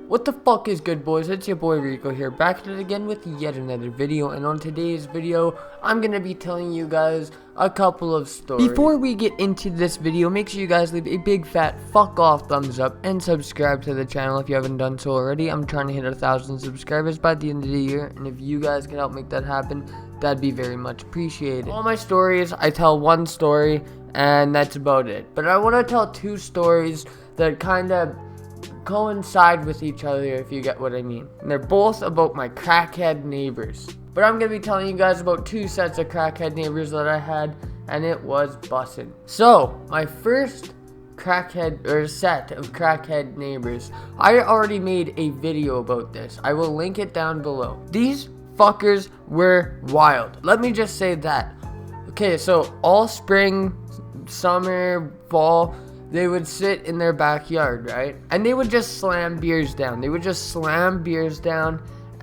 What the fuck is good, boys? It's your boy Rico here, back at it again with yet another video. And on today's video, I'm gonna be telling you guys a couple of stories. Before we get into this video, make sure you guys leave a big fat fuck off thumbs up and subscribe to the channel if you haven't done so already. I'm trying to hit 1,000 subscribers by the end of the year, and if you guys can help make that happen, that'd be very much appreciated. All my stories, I tell one story, and that's about it. But I want to tell two stories that kind of coincide with each other, if you get what I mean. And they're both about my crackhead neighbors. But I'm going to be telling you guys about two sets of crackhead neighbors that I had, and it was bussin'. So, my first set of crackhead neighbors, I already made a video about this. I will link it down below. These fuckers were wild. Let me just say that. Okay, so all spring, summer, fall, they would sit in their backyard, right? And they would just slam beers down.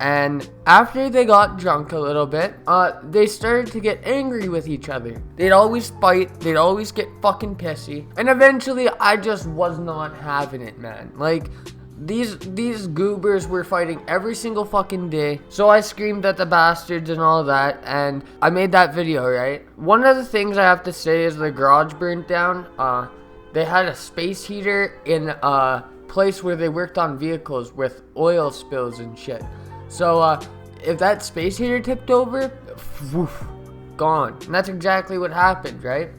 And after they got drunk a little bit, they started to get angry with each other. They'd always fight. They'd always get fucking pissy. And eventually, I just was not having it, man. Like, these goobers were fighting every single fucking day. So I screamed at the bastards and all that, and I made that video, right? One of the things I have to say is the garage burnt down. They had a space heater in a place where they worked on vehicles with oil spills and shit. So, if that space heater tipped over, woof, gone. And that's exactly what happened, right?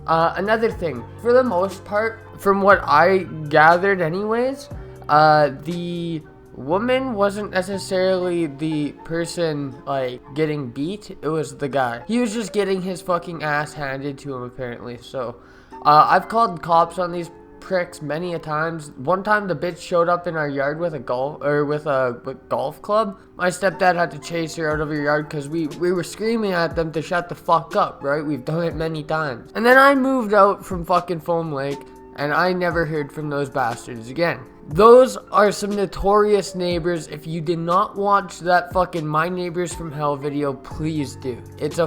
Another thing, for the most part, from what I gathered anyways, the woman wasn't necessarily the person, like, getting beat. It was the guy. He was just getting his fucking ass handed to him, apparently. So, I've called cops on these pricks many a times. One time the bitch showed up in our yard with a golf club. My stepdad had to chase her out of her yard because we were screaming at them to shut the fuck up, right? We've done it many times. And then I moved out from fucking Foam Lake, and I never heard from those bastards again. Those are some notorious neighbors. If you did not watch that fucking My Neighbors from Hell video, please do. It's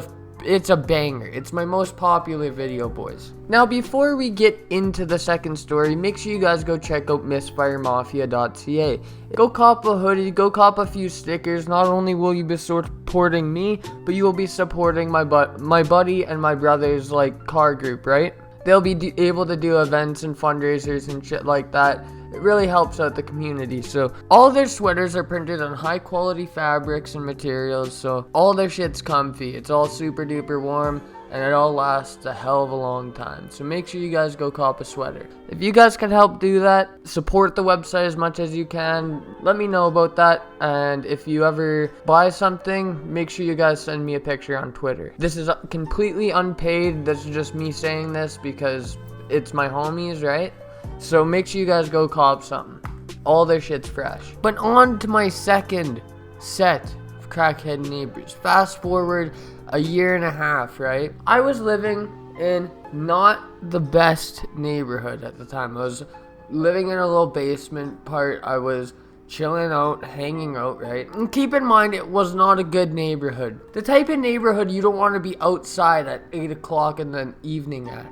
a banger. It's my most popular video, boys. Now, before we get into the second story, make sure you guys go check out misfiremafia.ca. Go cop a hoodie, go cop a few stickers. Not only will you be supporting me, but you will be supporting my buddy and my brother's, like, car group, right? They'll be able to do events and fundraisers and shit like that. It really helps out the community. So all their sweaters are printed on high quality fabrics and materials, so all their shit's comfy. It's all super duper warm, and it all lasts a hell of a long time. So make sure you guys go cop a sweater. If you guys can help do that, support the website as much as you can. Let me know about that. And if you ever buy something, make sure you guys send me a picture on Twitter. This is completely unpaid. This is just me saying this because it's my homies, right? So make sure you guys go cop something. All their shit's fresh. But on to my second set of crackhead neighbors. Fast forward a year and a half, right? I was living in not the best neighborhood at the time. I was living in a little basement part. I was chilling out, hanging out, right? And keep in mind, it was not a good neighborhood. The type of neighborhood you don't want to be outside at 8 o'clock in the evening at.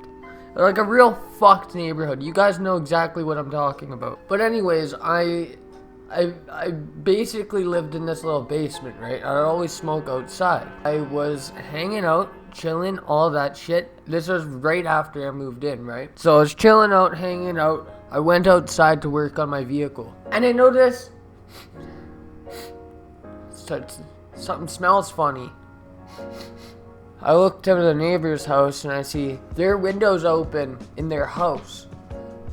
Like a real fucked neighborhood. You guys know exactly what I'm talking about. But anyways, I basically lived in this little basement, right? I'd always smoke outside. I was hanging out, chilling, all that shit. This was right after I moved in, right? So I was chilling out, hanging out. I went outside to work on my vehicle. And I noticed something smells funny. I look to the neighbor's house and I see their windows open in their house.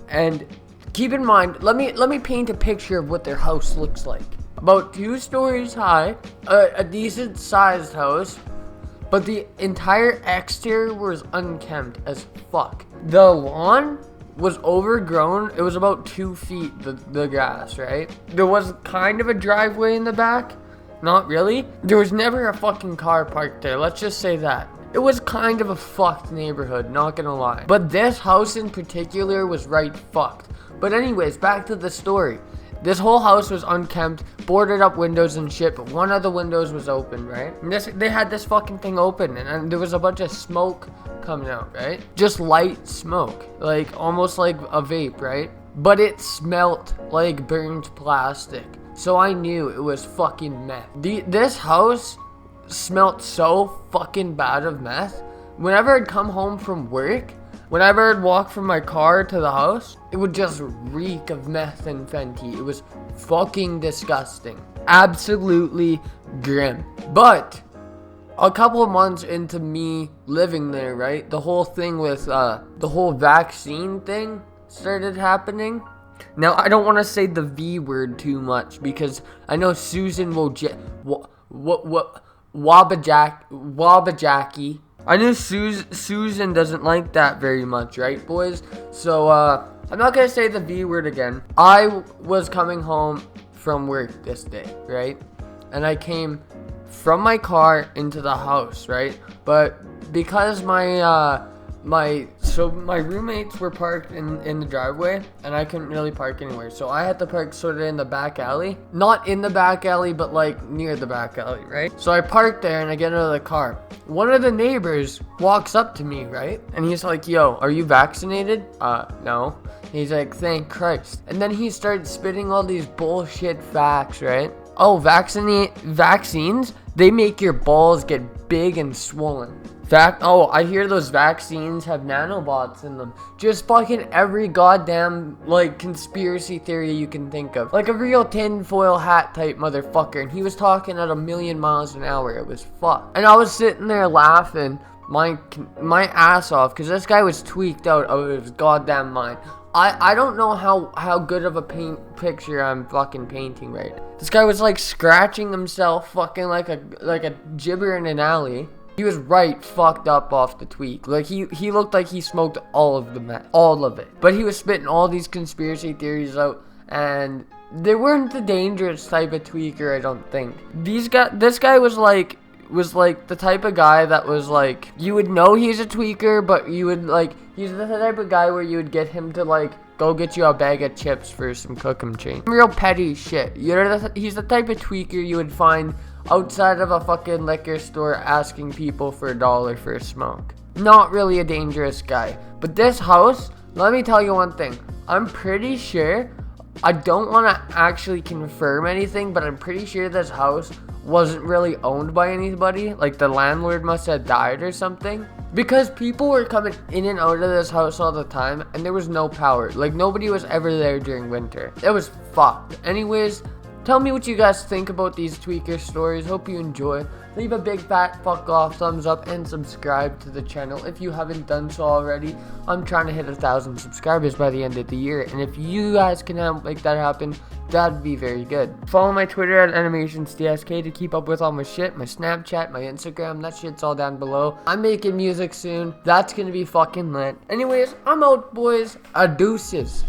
And keep in mind, let me paint a picture of what their house looks like. About 2 stories high, a decent sized house, but the entire exterior was unkempt as fuck. The lawn was overgrown. It was about 2 feet, the grass, right? There was kind of a driveway in the back. Not really. There was never a fucking car parked there. Let's just say that. It was kind of a fucked neighborhood, not gonna lie. But this house in particular was right fucked. But anyways, back to the story. This whole house was unkempt, boarded up windows and shit, but one of the windows was open, right? And they had this fucking thing open, and there was a bunch of smoke coming out, right? Just light smoke, like almost like a vape, right? but it smelt like burnt plastic. So I knew it was fucking meth. This house smelt so fucking bad of meth. Whenever I'd come home from work, whenever I'd walk from my car to the house, it would just reek of meth and Fenty. It was fucking disgusting. Absolutely grim. But a couple of months into me living there, right, the whole thing with the whole vaccine thing started happening. Now, I don't want to say the V word too much because I know Susan will Wabajaki. I know Susan doesn't like that very much, right, boys? So, I'm not going to say the V word again. I was coming home from work this day, right? And I came from my car into the house, right? But because my roommates were parked in the driveway, and I couldn't really park anywhere, so I had to park sort of in the back alley. Not in the back alley, but like near the back alley, right? So I parked there and I get out of the car. One of the neighbors walks up to me, right? And he's like, yo, are you vaccinated? No. He's like, thank Christ. And then he started spitting all these bullshit facts, right? Oh, vaccines, they make your balls get big and swollen. I hear those vaccines have nanobots in them. Just fucking every goddamn, like, conspiracy theory you can think of. Like a real tinfoil hat type motherfucker. And he was talking at 1,000,000 miles an hour. It was fucked. And I was sitting there laughing my ass off because this guy was tweaked out of his goddamn mind. I don't know how good of a picture I'm fucking painting right. This guy was like scratching himself fucking like a gibber in an alley. He was right fucked up off the tweak. Like he looked like he smoked all of the meth. All of it. But he was spitting all these conspiracy theories out, and they weren't the dangerous type of tweaker, I don't think. This guy was like the type of guy that was like, you would know he's a tweaker, but you would like, he's the type of guy where you would get him to like go get you a bag of chips for some cookum change. Real petty shit. He's the type of tweaker you would find outside of a fucking liquor store asking people for $1 for a smoke. Not really a dangerous guy. But this house, let me tell you one thing. I'm pretty sure, I don't want to actually confirm anything, but I'm pretty sure this house wasn't really owned by anybody. Like the landlord must have died or something. Because people were coming in and out of this house all the time, and there was no power. Like nobody was ever there during winter. It was fucked. Anyways, tell me what you guys think about these tweaker stories. Hope you enjoy. Leave a big fat fuck off thumbs up and subscribe to the channel if you haven't done so already. I'm trying to hit 1,000 subscribers by the end of the year, and if you guys can help make that happen, that'd be very good. Follow my Twitter at animationsdsk to keep up with all my shit, my Snapchat, my Instagram, that shit's all down below. I'm making music soon. That's gonna be fucking lit. Anyways, I'm out, boys. Adeuces.